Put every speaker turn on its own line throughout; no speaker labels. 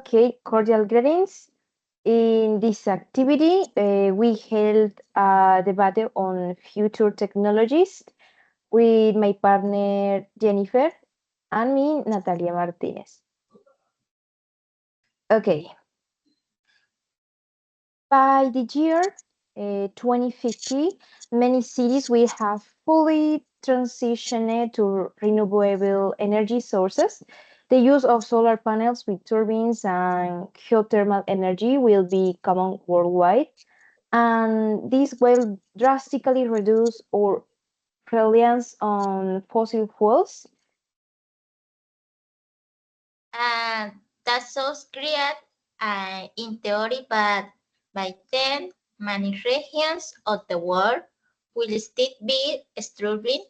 Okay, cordial greetings. In this activity, we held a debate on future technologies with my partner Jennifer and me, Natalia Martinez. Okay, by the year 2050, many cities will have fully transitioned to renewable energy sources. The use of solar panels with turbines and geothermal energy will be common worldwide, and this will drastically reduce our reliance on fossil fuels.
And that sounds great in theory, but by then, many regions of the world will still be struggling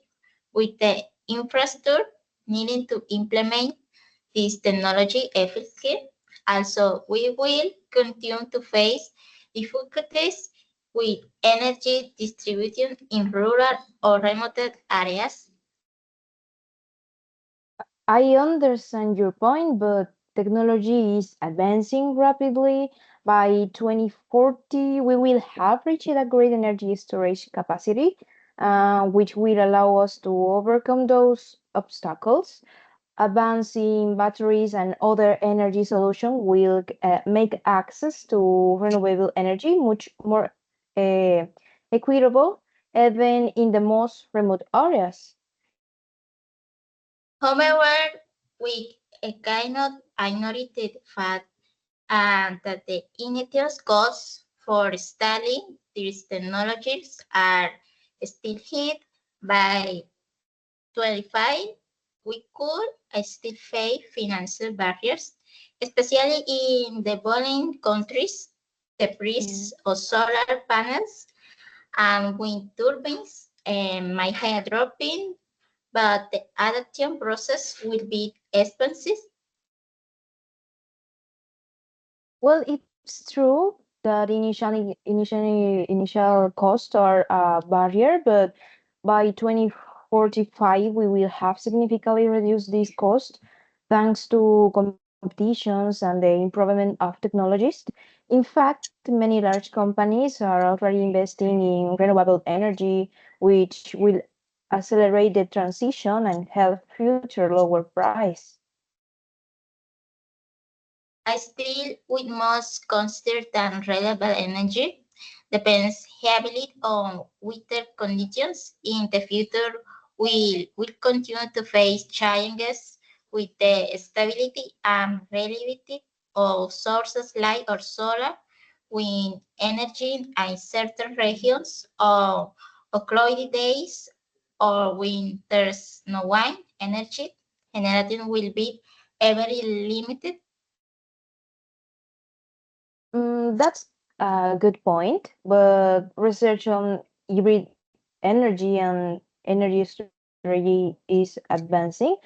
with the infrastructure needing to implement this technology effectively. Also, we will continue to face difficulties with energy distribution in rural or remote areas.
I understand your point, but technology is advancing rapidly. By 2040, we will have reached a great energy storage capacity, which will allow us to overcome those obstacles. Advancing batteries and other energy solutions will make access to renewable energy much more uh, equitable, even in the most remote areas.
However, we cannot ignore the fact that the initial costs for installing these technologies are still hit by 25. We could still face financial barriers, especially in developing countries. The
Mm.
price of solar panels and wind turbines might have dropping, but the adoption process will be expensive.
Well, it's true that initial costs are a barrier, but by 2045 we will have significantly reduced this cost thanks to competitions and the improvement of technologies. In fact, many large companies are already investing in renewable energy, which will accelerate the transition and help future lower price.
Still, we must consider that renewable energy depends heavily on weather conditions. In the future, we will continue to face challenges with the stability and reliability of sources like or solar, wind energy in certain regions, or cloudy days, or when there's no wind energy, generating will be very limited.
That's a good point, but research on hybrid energy and energy strategy is advancing.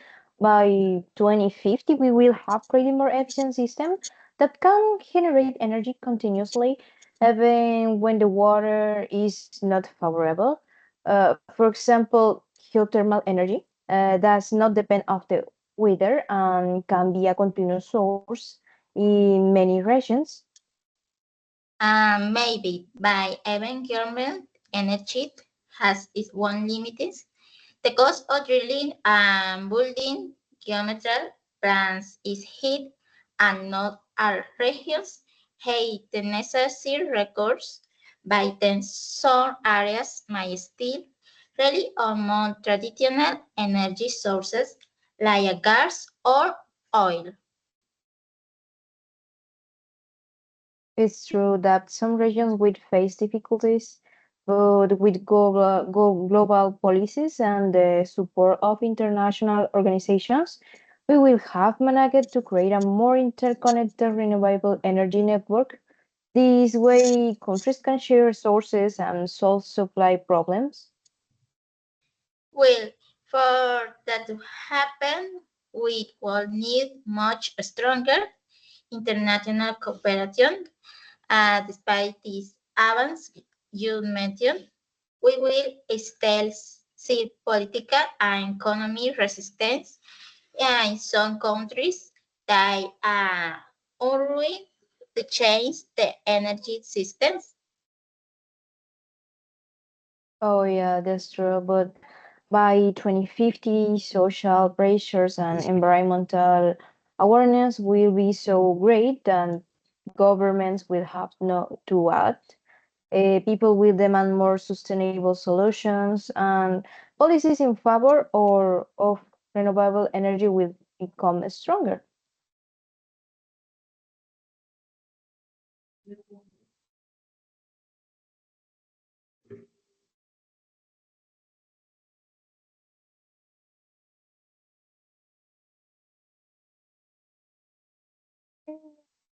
By 2050, we will have created more efficient system that can generate energy continuously, even when the water is not favorable. For example, geothermal energy does not depend of the weather and can be a continuous source in many regions.
Maybe by even government energy has its own limits. The cost of drilling and building geometrical plants is hit, and not all regions have the necessary records. By then, some areas might still rely on more traditional energy sources like gas or oil.
It's true that some regions will face difficulties, but with global policies and the support of international organizations, we will have managed to create a more interconnected renewable energy network. This way, countries can share resources and solve supply problems.
Well, for that to happen, we will need much stronger international cooperation. Despite this advance you mentioned, we will still see political and economic resistance in some countries that urgent to change the energy systems.
Oh, yeah, that's true. But by 2050, social pressures and environmental awareness will be so great that governments will have no to act. People will demand more sustainable solutions, and policies in favor or of renewable energy will become stronger.